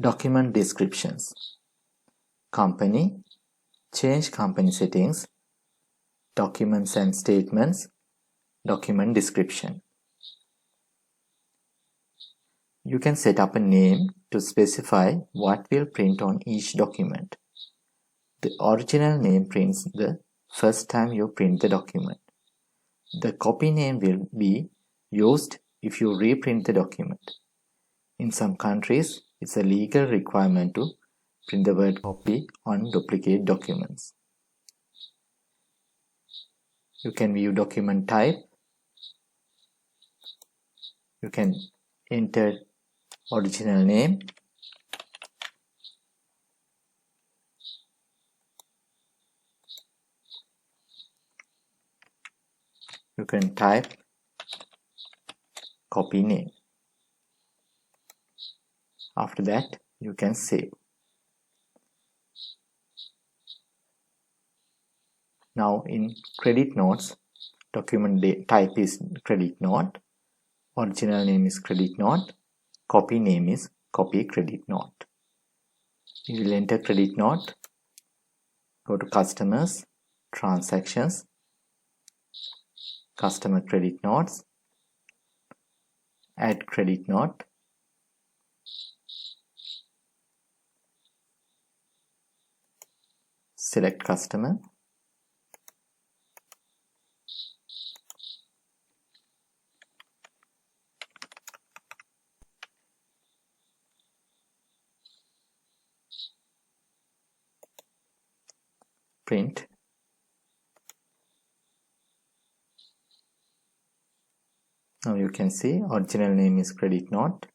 Document descriptions. Company, change company settings, documents and statements, document description. You can set up a name to specify what will print on each document. The original name prints the first time you print the document. The copy name will be used if you reprint the document. In some countries, it's a legal requirement to print the word copy on duplicate documents. You can view document type. You can enter original name. You can type copy name. After that, you can save. Now in credit notes, document type is credit note, original name is credit note, copy name is copy credit note. You will enter credit note, go to customers, transactions, customer credit notes, add credit note, select customer, print. Now you can see original name is credit note.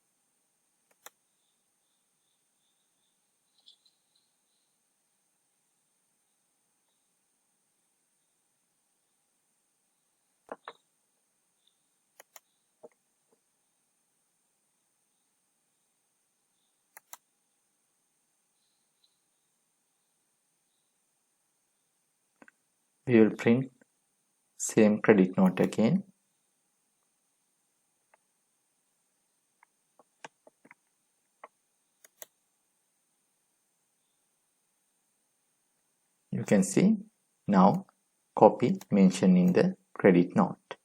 We will print same credit note again. You can see now copy mentioned in the credit note.